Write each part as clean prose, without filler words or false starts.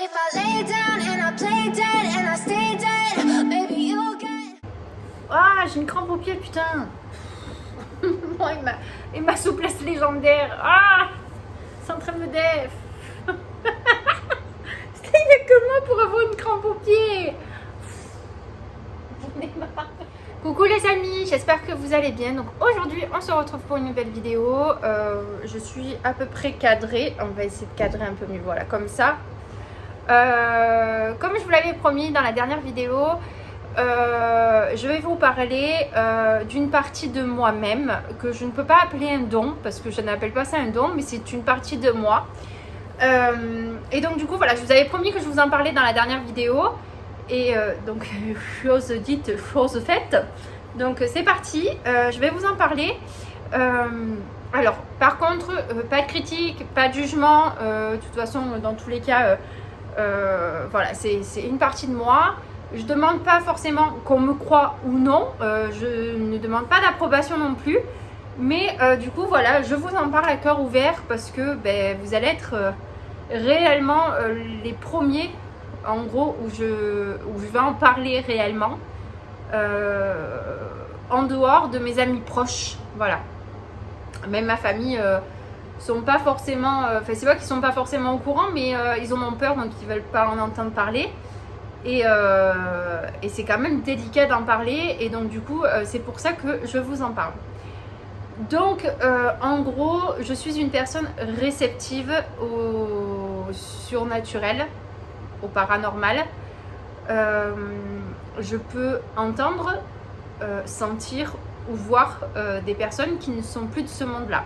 if I lay down and I play dead and I stay dead, maybe you'll get. Ah, j'ai une crampe au pied, putain. Bon, et ma souplesse légendaire. Ah, c'est en train de me def. Il n'y a que moi pour avoir une crampe au pied. J'en ai marre. Coucou les amis, j'espère que vous allez bien. Donc aujourd'hui on se retrouve pour une nouvelle vidéo. Je suis à peu près cadrée. On va essayer de cadrer un peu mieux, voilà, comme ça. Comme je vous l'avais promis dans la dernière vidéo, je vais vous parler d'une partie de moi-même que je ne peux pas appeler un don, parce que je n'appelle pas ça un don, mais c'est une partie de moi. Et donc du coup voilà, je vous avais promis que je vous en parlais dans la dernière vidéo. Et donc chose dite, chose faite. Donc c'est parti, je vais vous en parler. Alors par contre, pas de critique, pas de jugement. De toute façon, dans tous les cas, voilà, c'est une partie de moi. Je demande pas forcément qu'on me croie ou non. Je ne demande pas d'approbation non plus. Mais du coup voilà, je vous en parle à cœur ouvert parce que ben, vous allez être réellement les premiers, en gros, où je vais en parler réellement, en dehors de mes amis proches, voilà. Même ma famille sont pas forcément, enfin c'est pas qu'ils sont pas forcément au courant, mais ils ont mon peur, donc ils veulent pas en entendre parler. Et c'est quand même délicat d'en parler, et donc du coup c'est pour ça que je vous en parle. Donc en gros, je suis une personne réceptive au surnaturel, au paranormal. Je peux entendre, sentir ou voir des personnes qui ne sont plus de ce monde-là.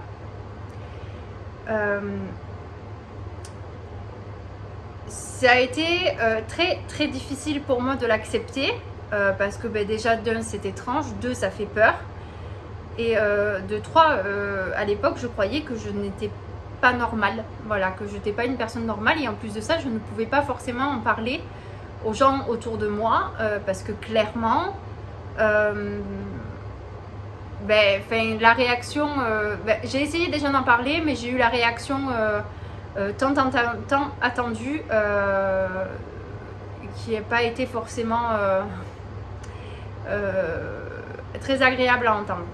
Ça a été très très difficile pour moi de l'accepter parce que ben, déjà d'un c'est étrange, deux ça fait peur. Et de trois, à l'époque, je croyais que je n'étais pas normale. Voilà, que je n'étais pas une personne normale. Et en plus de ça, je ne pouvais pas forcément en parler aux gens autour de moi. Parce que clairement, la réaction... j'ai essayé déjà d'en parler, mais j'ai eu la réaction tant attendue qui n'a pas été forcément très agréable à entendre.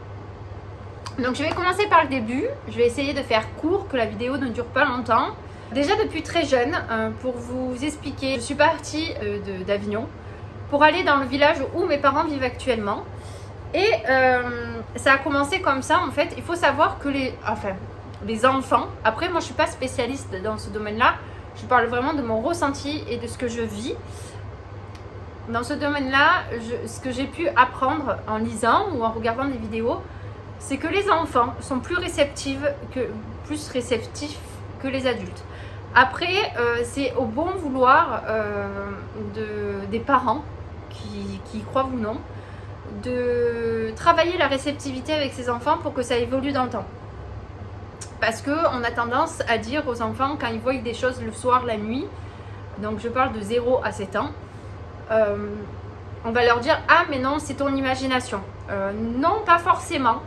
Donc je vais commencer par le début, je vais essayer de faire court, que la vidéo ne dure pas longtemps. Déjà depuis très jeune, pour vous expliquer, je suis partie d'Avignon pour aller dans le village où mes parents vivent actuellement. Et ça a commencé comme ça en fait. Il faut savoir que les enfants, après moi je suis pas spécialiste dans ce domaine-là, je parle vraiment de mon ressenti et de ce que je vis. Dans ce domaine-là, ce que j'ai pu apprendre en lisant ou en regardant des vidéos, c'est que les enfants sont plus réceptifs que les adultes. Après, c'est au bon vouloir des parents, qui y croient ou non, de travailler la réceptivité avec ces enfants pour que ça évolue dans le temps. Parce qu'on a tendance à dire aux enfants, quand ils voient des choses le soir, la nuit, donc je parle de 0 à 7 ans, on va leur dire « Ah, mais non, c'est ton imagination ». Non, pas forcément.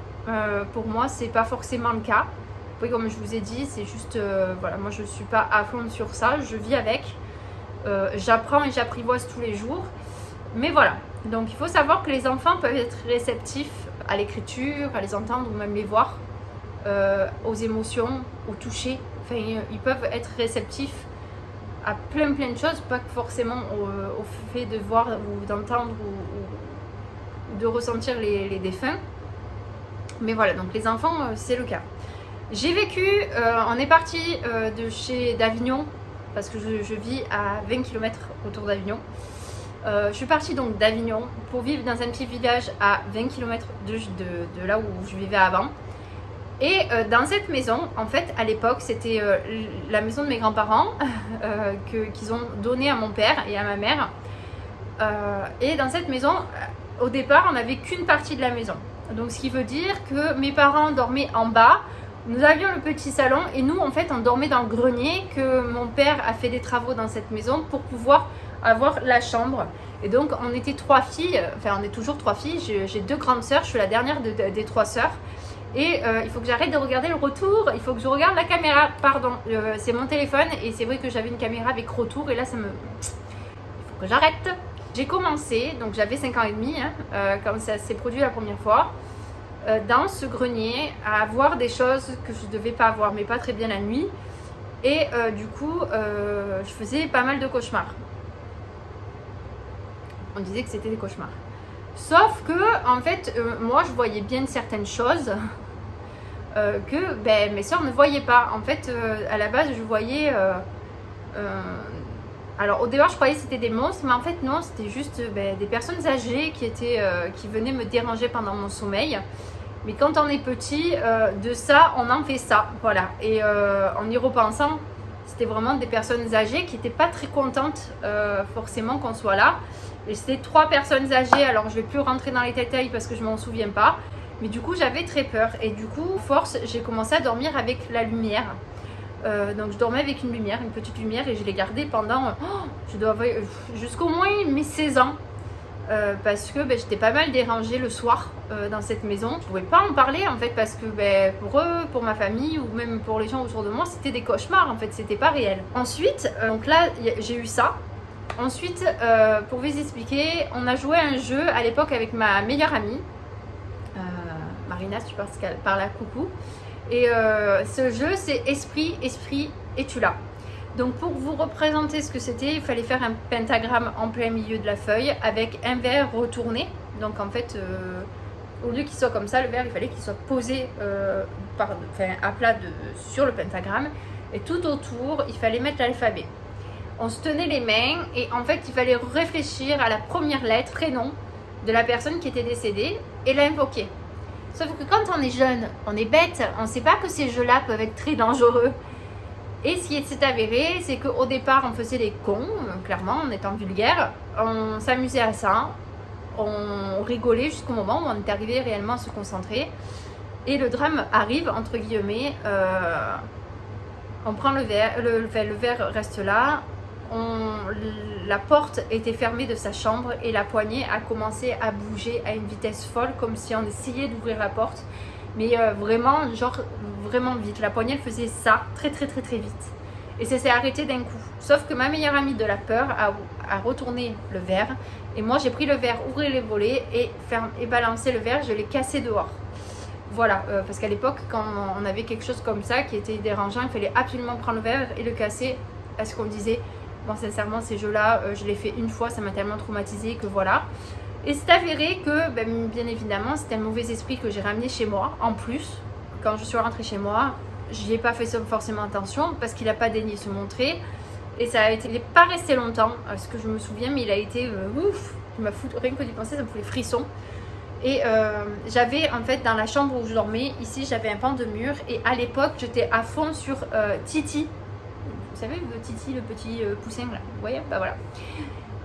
Pour moi, c'est pas forcément le cas. Oui, comme je vous ai dit, c'est juste, voilà, moi je suis pas à fond sur ça, je vis avec, j'apprends et j'apprivoise tous les jours. Mais voilà, donc il faut savoir que les enfants peuvent être réceptifs à l'écriture, à les entendre ou même les voir, aux émotions, au toucher. Enfin, ils peuvent être réceptifs à plein de choses, pas forcément au fait de voir ou d'entendre ou de ressentir les défunts. Mais voilà, donc les enfants, c'est le cas. J'ai vécu, on est parti d'Avignon, parce que je vis à 20 km autour d'Avignon. Je suis partie donc d'Avignon pour vivre dans un petit village à 20 km de là où je vivais avant. Et dans cette maison, en fait, à l'époque, c'était la maison de mes grands-parents qu'ils ont donnée à mon père et à ma mère. Et dans cette maison, au départ, on n'avait qu'une partie de la maison. Donc ce qui veut dire que mes parents dormaient en bas, nous avions le petit salon et nous en fait on dormait dans le grenier, que mon père a fait des travaux dans cette maison pour pouvoir avoir la chambre. Et donc on était trois filles, enfin on est toujours trois filles, j'ai deux grandes sœurs, je suis la dernière des trois sœurs. Et il faut que j'arrête de regarder le retour, il faut que je regarde la caméra, pardon, c'est mon téléphone et c'est vrai que j'avais une caméra avec retour et là ça me... Il faut que j'arrête. J'ai commencé, donc j'avais 5 ans et demi quand ça s'est produit la première fois, dans ce grenier à voir des choses que je ne devais pas voir, mais pas très bien la nuit. Et du coup, je faisais pas mal de cauchemars. On disait que c'était des cauchemars. Sauf que, en fait, moi, je voyais bien certaines choses que mes soeurs ne voyaient pas. En fait, à la base, je voyais... alors, au départ, je croyais que c'était des monstres, mais en fait, non, c'était juste des personnes âgées qui venaient me déranger pendant mon sommeil. Mais quand on est petit, de ça, on en fait ça. Voilà. Et en y repensant, c'était vraiment des personnes âgées qui n'étaient pas très contentes forcément qu'on soit là. Et c'était 3 personnes âgées. Alors, je ne vais plus rentrer dans les détails parce que je ne m'en souviens pas. Mais du coup, j'avais très peur. Et du coup, force, j'ai commencé à dormir avec la lumière. Donc, je dormais avec une lumière, une petite lumière. Et je l'ai gardée pendant, jusqu'au moins mes 16 ans. Parce que j'étais pas mal dérangée le soir dans cette maison. Je pouvais pas en parler en fait parce que pour eux, pour ma famille ou même pour les gens autour de moi, c'était des cauchemars en fait, c'était pas réel. Ensuite, donc là j'ai eu ça. Ensuite, pour vous expliquer, on a joué à un jeu à l'époque avec ma meilleure amie, Marina, si tu penses qu'elle parle à coucou. Et ce jeu c'est esprit, es-tu là? Donc pour vous représenter ce que c'était, il fallait faire un pentagramme en plein milieu de la feuille avec un verre retourné. Donc en fait, au lieu qu'il soit comme ça, le verre, il fallait qu'il soit posé à plat sur le pentagramme. Et tout autour, il fallait mettre l'alphabet. On se tenait les mains et en fait, il fallait réfléchir à la première lettre, prénom de la personne qui était décédée et l'invoquer. Sauf que quand on est jeune, on est bête, on ne sait pas que ces jeux-là peuvent être très dangereux. Et ce qui s'est avéré, c'est qu'au départ, on faisait des cons, clairement, en étant vulgaire. On s'amusait à ça, on rigolait jusqu'au moment où on est arrivé réellement à se concentrer. Et le drame arrive, entre guillemets, on prend le verre, le verre reste là, la porte était fermée de sa chambre et la poignée a commencé à bouger à une vitesse folle, comme si on essayait d'ouvrir la porte. Mais vraiment, genre, vraiment vite. La poignée, elle faisait ça, très vite. Et ça s'est arrêté d'un coup. Sauf que ma meilleure amie de la peur a retourné le verre. Et moi, j'ai pris le verre, ouvert les volets et balancé le verre. Je l'ai cassé dehors. Voilà, parce qu'à l'époque, quand on avait quelque chose comme ça qui était dérangeant, il fallait absolument prendre le verre et le casser. Parce qu'on disait, bon, sincèrement, ces jeux-là, je l'ai fait une fois, ça m'a tellement traumatisée que voilà. Et c'est avéré que, bien évidemment, c'était un mauvais esprit que j'ai ramené chez moi. En plus, quand je suis rentrée chez moi, j'y ai pas fait forcément attention parce qu'il n'a pas daigné se montrer. Et il n'est pas resté longtemps, ce que je me souviens, mais il a été ouf. Rien que d'y penser, ça me fout les frissons. Et j'avais en fait dans la chambre où je dormais, ici j'avais un pan de mur. Et à l'époque, j'étais à fond sur Titi. Vous savez, le Titi, le petit poussin là. Vous voyez, voilà.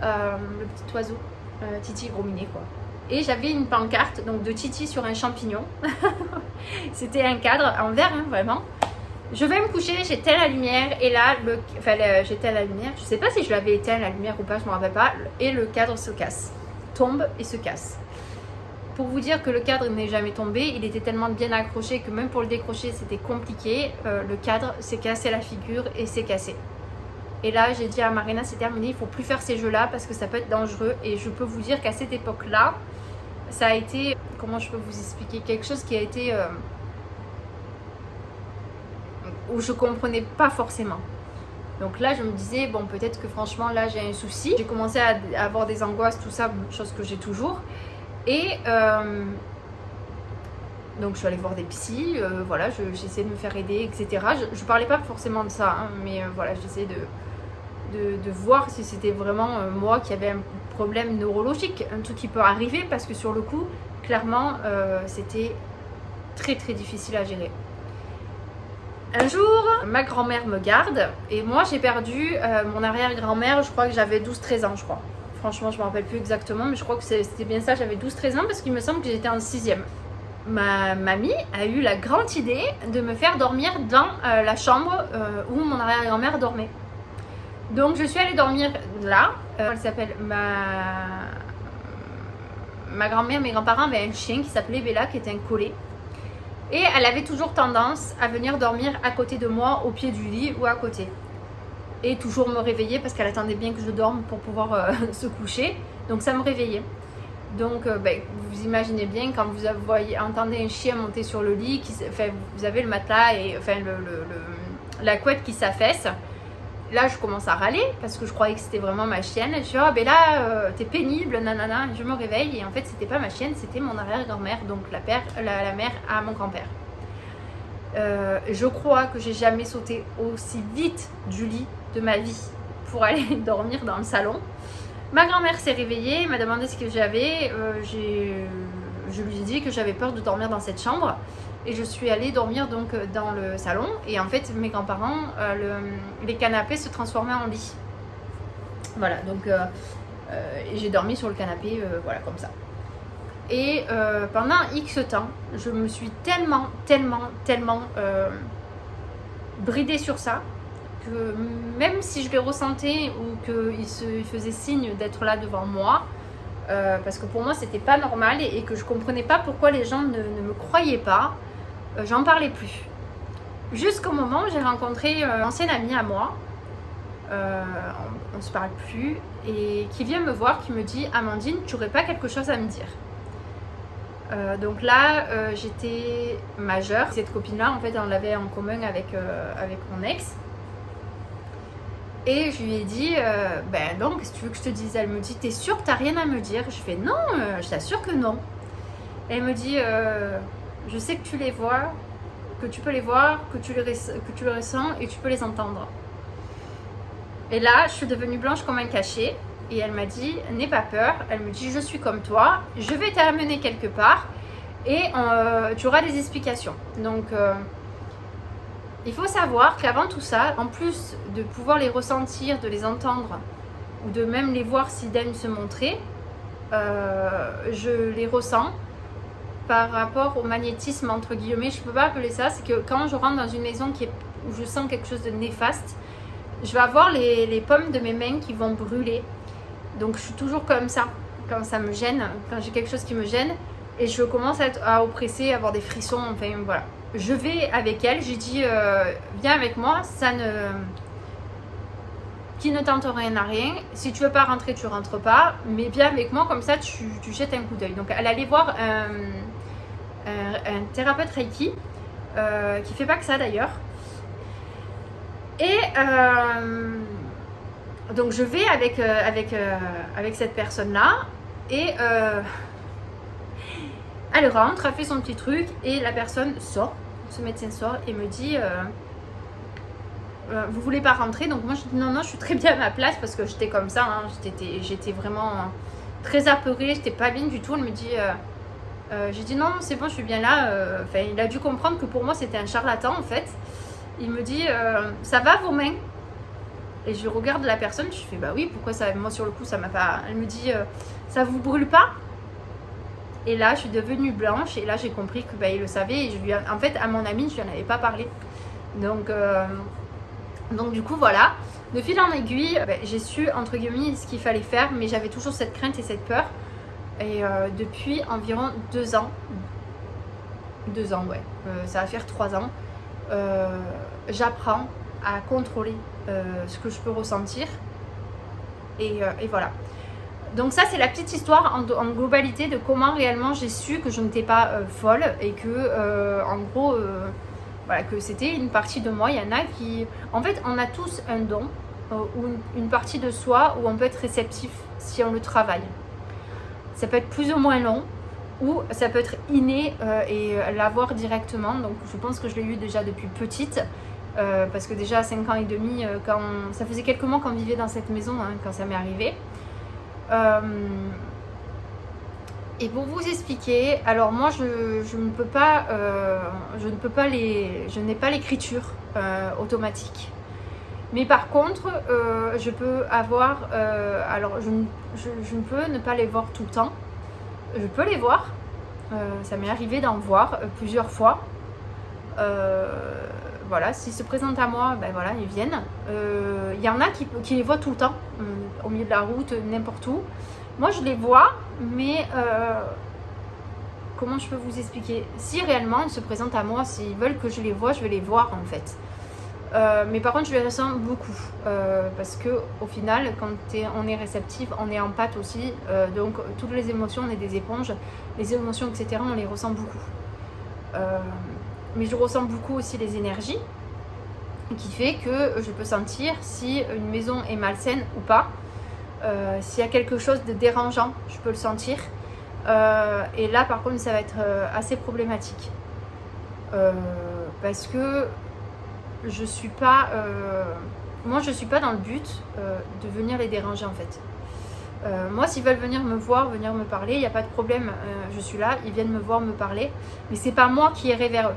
Le petit oiseau. Titi gros minet quoi. Et j'avais une pancarte donc de Titi sur un champignon. C'était un cadre en verre hein, vraiment. Je vais me coucher, j'éteins la lumière et là j'éteins la lumière. Je sais pas si je l'avais éteint la lumière ou pas, je me rappelle pas. Et le cadre se casse, tombe et se casse. Pour vous dire que le cadre n'est jamais tombé, il était tellement bien accroché que même pour le décrocher c'était compliqué. Le cadre s'est cassé la figure et s'est cassé. Et là, j'ai dit à Marina, c'est terminé, il ne faut plus faire ces jeux-là parce que ça peut être dangereux. Et je peux vous dire qu'à cette époque-là, ça a été, comment je peux vous expliquer, quelque chose qui a été où je ne comprenais pas forcément. Donc là, je me disais, bon, peut-être que franchement, là, j'ai un souci. J'ai commencé à avoir des angoisses, tout ça, chose que j'ai toujours. Et donc, je suis allée voir des psys, voilà, j'essayais de me faire aider, etc. Je ne parlais pas forcément de ça, hein, mais voilà, j'essayais de voir si c'était vraiment moi qui avais un problème neurologique, un truc qui peut arriver parce que sur le coup, clairement, c'était très difficile à gérer. Un jour, ma grand-mère me garde et moi j'ai perdu mon arrière-grand-mère, je crois que j'avais 12-13 ans, je crois. Franchement, je ne me rappelle plus exactement, mais je crois que c'était bien ça, j'avais 12-13 ans parce qu'il me semble que j'étais en 6e. Ma mamie a eu la grande idée de me faire dormir dans la chambre où mon arrière-grand-mère dormait. Donc je suis allée dormir là. Elle s'appelle ma grand-mère, mes grands-parents avaient un chien qui s'appelait Bella, qui était un collet. Et elle avait toujours tendance à venir dormir à côté de moi, au pied du lit ou à côté. Et toujours me réveiller parce qu'elle attendait bien que je dorme pour pouvoir se coucher. Donc ça me réveillait. Donc vous imaginez bien quand vous entendez un chien monter sur le lit, vous avez le matelas et la couette qui s'affaisse. Là je commence à râler parce que je croyais que c'était vraiment ma chienne. Je dis t'es pénible, nanana. Je me réveille et en fait c'était pas ma chienne, c'était mon arrière-grand-mère, donc la mère à mon grand-père. Je crois que j'ai jamais sauté aussi vite du lit de ma vie pour aller dormir dans le salon. Ma grand-mère s'est réveillée, m'a demandé ce que j'avais. Je lui ai dit que j'avais peur de dormir dans cette chambre. Et je suis allée dormir donc dans le salon. Et en fait, mes grands-parents, les canapés se transformaient en lit. Voilà, donc j'ai dormi sur le canapé, voilà, comme ça. Et pendant X temps, je me suis tellement bridée sur ça, que même si je les ressentais ou qu'ils faisaient signe d'être là devant moi, parce que pour moi c'était pas normal et que je comprenais pas pourquoi les gens ne me croyaient pas, j'en parlais plus. Jusqu'au moment où j'ai rencontré un ancien ami à moi, on se parle plus, et qui vient me voir, qui me dit « Amandine, tu n'aurais pas quelque chose à me dire ?» Donc là, j'étais majeure. Cette copine-là, en fait, on l'avait en commun avec mon ex. Et je lui ai dit, non, qu'est-ce que tu veux que je te dise? Elle me dit, t'es sûre que t'as rien à me dire? Je fais, non, je t'assure que non. Et elle me dit, je sais que tu les vois, que tu peux les voir, que tu les ressens et tu peux les entendre. Et là, je suis devenue blanche comme un cachet. Et elle m'a dit, n'aie pas peur. Elle me dit, je suis comme toi, je vais t'amener quelque part et tu auras des explications. Donc, il faut savoir qu'avant tout ça, en plus de pouvoir les ressentir, de les entendre ou de même les voir s'ils daignent se montrer, je les ressens par rapport au magnétisme, entre guillemets. Je ne peux pas appeler ça, c'est que quand je rentre dans une maison où je sens quelque chose de néfaste, je vais avoir les paumes de mes mains qui vont brûler. Donc je suis toujours comme ça, quand ça me gêne, quand j'ai quelque chose qui me gêne, et je commence à oppresser, à avoir des frissons, enfin voilà. Je vais avec elle, j'ai dit viens avec moi, qui ne tente rien à rien. Si tu veux pas rentrer, tu rentres pas, mais viens avec moi, comme ça tu jettes un coup d'œil. Donc elle allait voir un thérapeute Reiki, qui fait pas que ça d'ailleurs. Et donc je vais avec cette personne-là et elle rentre, elle fait son petit truc et la personne sort, ce médecin sort et me dit vous voulez pas rentrer? Donc moi je dis non, je suis très bien à ma place parce que j'étais comme ça, hein, j'étais vraiment très apeurée, j'étais pas bien du tout. Elle me dit j'ai dit non, c'est bon, je suis bien là. Enfin, il a dû comprendre que pour moi c'était un charlatan en fait. Il me dit ça va vos mains? Et je regarde la personne, je fais bah oui, pourquoi ça? Moi sur le coup ça m'a pas. Elle me dit ça vous brûle pas? Et là je suis devenue blanche et là j'ai compris que il le savait et en fait à mon amie je lui en avais pas parlé. Donc du coup voilà, de fil en aiguille, j'ai su entre guillemets ce qu'il fallait faire, mais j'avais toujours cette crainte et cette peur. Et depuis environ 2 ans, ouais, ça va faire 3 ans, j'apprends à contrôler ce que je peux ressentir et voilà. Donc ça c'est la petite histoire en globalité de comment réellement j'ai su que je n'étais pas folle et que en gros voilà, que c'était une partie de moi. Il y en a qui, en fait on a tous un don ou une partie de soi où on peut être réceptif si on le travaille. Ça peut être plus ou moins long ou ça peut être inné et l'avoir directement. Donc je pense que je l'ai eu déjà depuis petite. Parce que déjà à 5 ans et demi, ça faisait quelques mois qu'on vivait dans cette maison quand ça m'est arrivé. Et pour vous expliquer, alors moi je n'ai pas l'écriture automatique. Mais par contre, je peux avoir, alors je ne peux ne pas les voir tout le temps. Je peux les voir, ça m'est arrivé d'en voir plusieurs fois. Voilà, s'ils se présentent à moi, voilà, ils viennent. Il y en a qui les voient tout le temps, au milieu de la route, n'importe où. Moi, je les vois, mais comment je peux vous expliquer? Si réellement ils se présentent à moi, s'ils veulent que je les vois, je vais les voir en fait. Mais par contre, je les ressens beaucoup. Parce que au final, quand on est réceptif, on est empathe aussi. Donc, toutes les émotions, on est des éponges. Les émotions, etc., on les ressent beaucoup. Mais je ressens beaucoup aussi les énergies, qui fait que je peux sentir si une maison est malsaine ou pas. S'il y a quelque chose de dérangeant, je peux le sentir. Et là, par contre, ça va être assez problématique. Parce que je suis pas... moi, je suis pas dans le but de venir les déranger, en fait. Moi, s'ils veulent venir me voir, venir me parler, il n'y a pas de problème. Je suis là, ils viennent me voir, me parler. Mais c'est pas moi qui irai vers eux.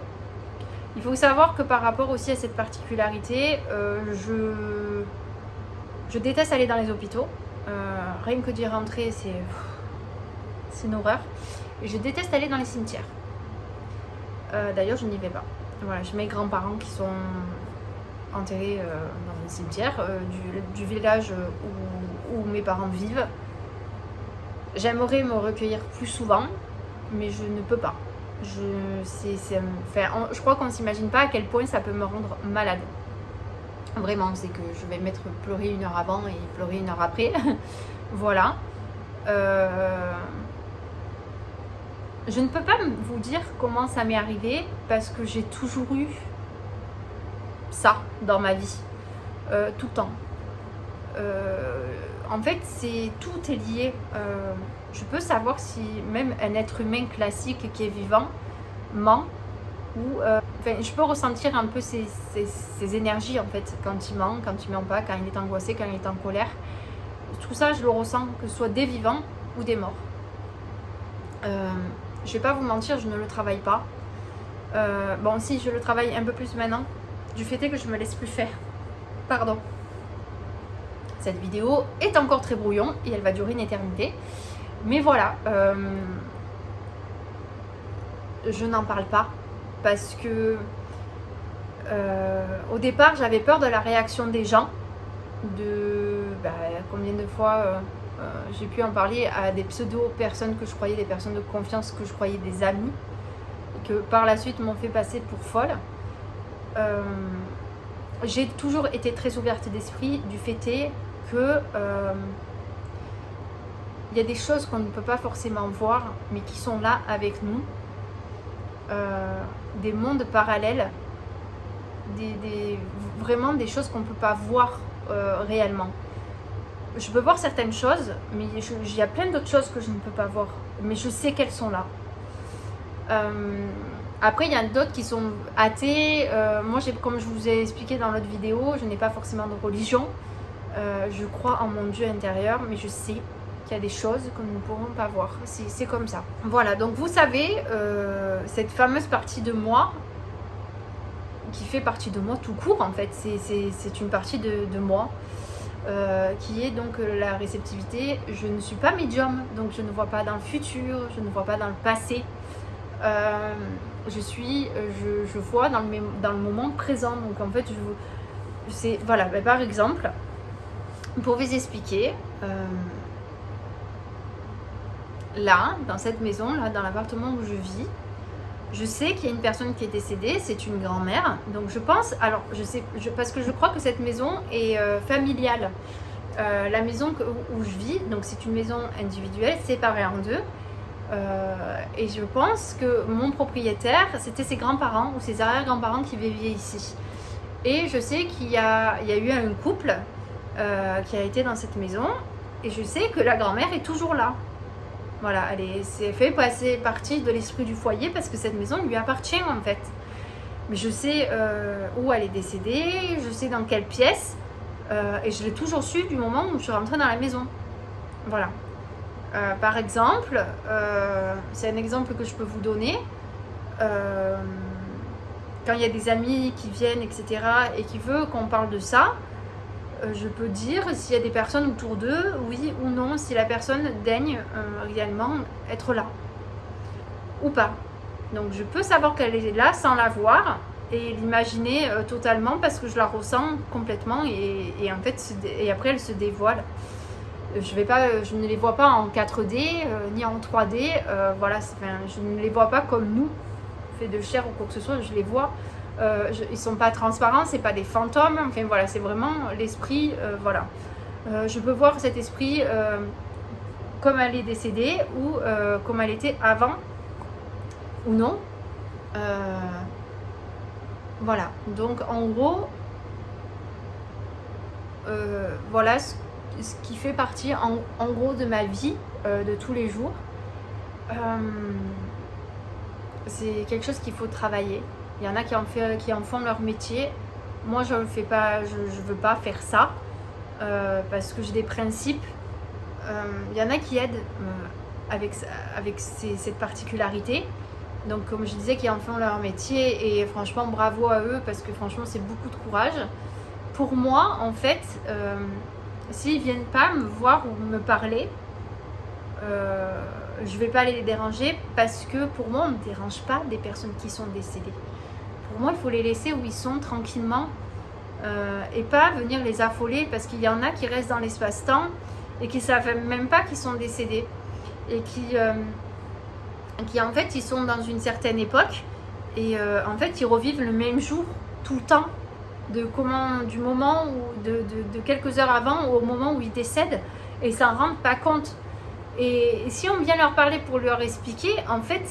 Il faut savoir que par rapport aussi à cette particularité, je déteste aller dans les hôpitaux. Rien que d'y rentrer, c'est une horreur. Et je déteste aller dans les cimetières. D'ailleurs, je n'y vais pas. Voilà, j'ai mes grands-parents qui sont enterrés dans les cimetières du village où mes parents vivent. J'aimerais me recueillir plus souvent, mais je ne peux pas. Je crois qu'on ne s'imagine pas à quel point ça peut me rendre malade. Vraiment, c'est que je vais mettre pleurer 1 heure avant et pleurer 1 heure après. Voilà. Je ne peux pas vous dire comment ça m'est arrivé parce que j'ai toujours eu ça dans ma vie, tout le temps. En fait, tout est lié. Je peux savoir si même un être humain classique qui est vivant ment ou je peux ressentir un peu ces énergies en fait quand il ment pas, quand il est angoissé, quand il est en colère. Tout ça, je le ressens, que ce soit des vivants ou des morts. Je vais pas vous mentir, je ne le travaille pas. Bon, si, je le travaille un peu plus maintenant. Du fait est que je me laisse plus faire. Pardon. Cette vidéo est encore très brouillon et elle va durer une éternité. Mais voilà. Je n'en parle pas. Parce que au départ, j'avais peur de la réaction des gens. Combien de fois j'ai pu en parler à des pseudo-personnes que je croyais, des personnes de confiance que je croyais des amis, et que par la suite m'ont fait passer pour folle. J'ai toujours été très ouverte d'esprit, du fait est que il y a des choses qu'on ne peut pas forcément voir, mais qui sont là avec nous. Des mondes parallèles, vraiment des choses qu'on ne peut pas voir réellement. Je peux voir certaines choses, mais il y a plein d'autres choses que je ne peux pas voir. Mais je sais qu'elles sont là. Après, il y en a d'autres qui sont athées. Moi, comme je vous ai expliqué dans l'autre vidéo, je n'ai pas forcément de religion. Je crois en mon Dieu intérieur, mais je sais qu'il y a des choses que nous ne pourrons pas voir. C'est comme ça. Voilà, donc vous savez, cette fameuse partie de moi, qui fait partie de moi tout court en fait, c'est une partie de moi. Qui est donc la réceptivité. Je ne suis pas médium, donc je ne vois pas dans le futur, je ne vois pas dans le passé. Je vois dans le moment présent. Donc en fait, voilà, par exemple, pour vous expliquer, là, dans cette maison, là, dans l'appartement où je vis, je sais qu'il y a une personne qui est décédée, c'est une grand-mère. Donc je pense, alors parce que je crois que cette maison est familiale. La maison où je vis, donc c'est une maison individuelle, séparée en deux. Et je pense que mon propriétaire, c'était ses grands-parents ou ses arrière-grands-parents qui vivaient ici. Et je sais qu'il y a eu un couple qui a été dans cette maison. Et je sais que la grand-mère est toujours là. Voilà, c'est fait passer partie de l'esprit du foyer parce que cette maison lui appartient en fait. Mais je sais où elle est décédée, je sais dans quelle pièce, et je l'ai toujours su du moment où je suis rentrée dans la maison. Voilà. Par exemple, c'est un exemple que je peux vous donner. Quand il y a des amis qui viennent, etc., et qui veulent qu'on parle de ça, je peux dire s'il y a des personnes autour d'eux, oui ou non, si la personne daigne réellement être là ou pas. Donc je peux savoir qu'elle est là sans la voir et l'imaginer totalement parce que je la ressens complètement et en fait, et après elle se dévoile. je ne les vois pas en 4D ni en 3D. Voilà, je ne les vois pas comme nous, faits de chair ou quoi que ce soit. Je les vois. Ils sont pas transparents, c'est pas des fantômes. Enfin voilà, c'est vraiment l'esprit. Voilà. Je peux voir cet esprit comme elle est décédée ou comme elle était avant ou non. Voilà. Donc en gros, voilà ce qui fait partie en gros de ma vie de tous les jours. C'est quelque chose qu'il faut travailler. Il y en a qui en font leur métier. Moi, je ne fais pas, je veux pas faire ça parce que j'ai des principes. Il y en a qui aident avec cette particularité. Donc, comme je disais, qui en font leur métier. Et franchement, bravo à eux parce que franchement, c'est beaucoup de courage. Pour moi, en fait, s'ils ne viennent pas me voir ou me parler, je ne vais pas les déranger parce que pour moi, on ne dérange pas des personnes qui sont décédées. Pour moi, il faut les laisser où ils sont tranquillement et pas venir les affoler parce qu'il y en a qui restent dans l'espace-temps et qui ne savent même pas qu'ils sont décédés et qui en fait, ils sont dans une certaine époque et en fait, ils revivent le même jour tout le temps du moment où de quelques heures avant au moment où ils décèdent et ils s'en rendent pas compte. Et si on vient leur parler pour leur expliquer, en fait,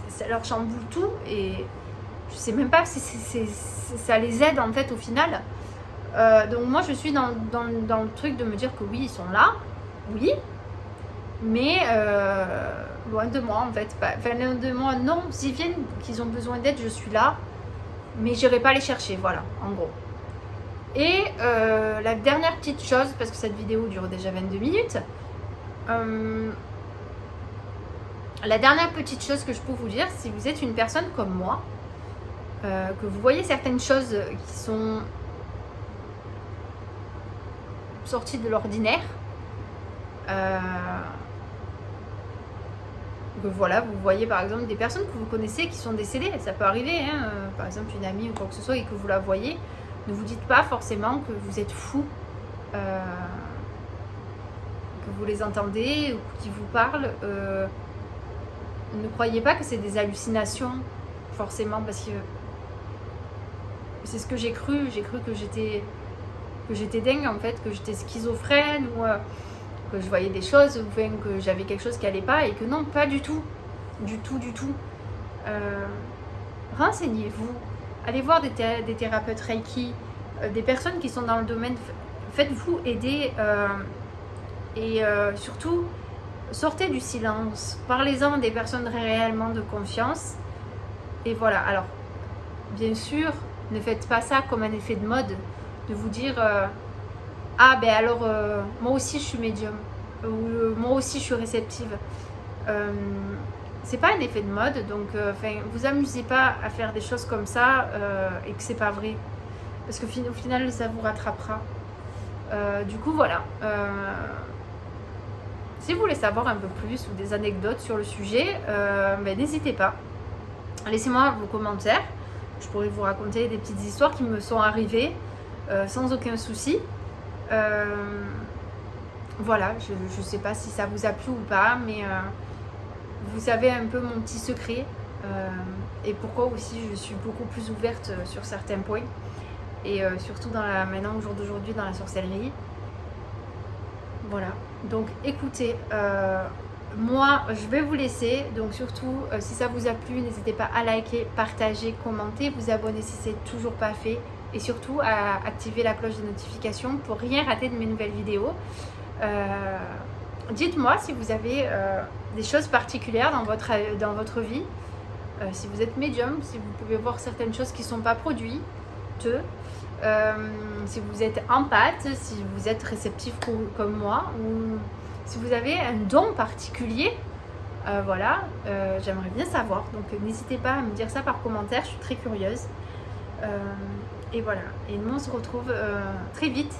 ça leur chamboule tout et je sais même pas si ça les aide en fait au final. Donc moi je suis dans le truc de me dire que oui, ils sont là, oui, mais loin de moi en fait. Enfin, loin de moi, non, s'ils viennent, qu'ils ont besoin d'aide, je suis là, mais j'irai pas les chercher, voilà, en gros. Et la dernière petite chose, parce que cette vidéo dure déjà 22 minutes, la dernière petite chose que je peux vous dire, si vous êtes une personne comme moi, que vous voyez certaines choses qui sont sorties de l'ordinaire, que voilà, vous voyez par exemple des personnes que vous connaissez qui sont décédées, ça peut arriver, hein, par exemple une amie ou quoi que ce soit et que vous la voyez, ne vous dites pas forcément que vous êtes fou, que vous les entendez ou qu'ils vous parlent. Ne croyez pas que c'est des hallucinations forcément, parce que c'est ce que j'ai cru que j'étais dingue en fait, que j'étais schizophrène ou que je voyais des choses, enfin, que j'avais quelque chose qui allait pas, et que non, pas du tout, du tout. Renseignez-vous, allez voir des thérapeutes Reiki, des personnes qui sont dans le domaine, faites-vous aider et surtout sortez du silence, parlez-en à des personnes réellement de confiance. Et voilà, alors bien sûr, ne faites pas ça comme un effet de mode, de vous dire ah ben alors moi aussi je suis médium, ou moi aussi je suis réceptive. C'est pas un effet de mode, donc vous amusez pas à faire des choses comme ça et que c'est pas vrai, parce que au final ça vous rattrapera. Du coup voilà, si vous voulez savoir un peu plus ou des anecdotes sur le sujet, n'hésitez pas, laissez-moi vos commentaires, je pourrais vous raconter des petites histoires qui me sont arrivées sans aucun souci. Voilà, je sais pas si ça vous a plu ou pas, mais vous savez un peu mon petit secret et pourquoi aussi je suis beaucoup plus ouverte sur certains points et surtout maintenant au jour d'aujourd'hui dans la sorcellerie. Voilà, donc écoutez, moi je vais vous laisser, donc surtout si ça vous a plu, n'hésitez pas à liker, partager, commenter, vous abonner si c'est toujours pas fait et surtout à activer la cloche de notification pour rien rater de mes nouvelles vidéos. Dites-moi si vous avez des choses particulières dans votre vie, si vous êtes médium, si vous pouvez voir certaines choses qui ne sont pas produites, si vous êtes empathe, si vous êtes réceptif comme moi, ou si vous avez un don particulier, voilà, j'aimerais bien savoir. Donc n'hésitez pas à me dire ça par commentaire, je suis très curieuse. Et voilà, et nous on se retrouve très vite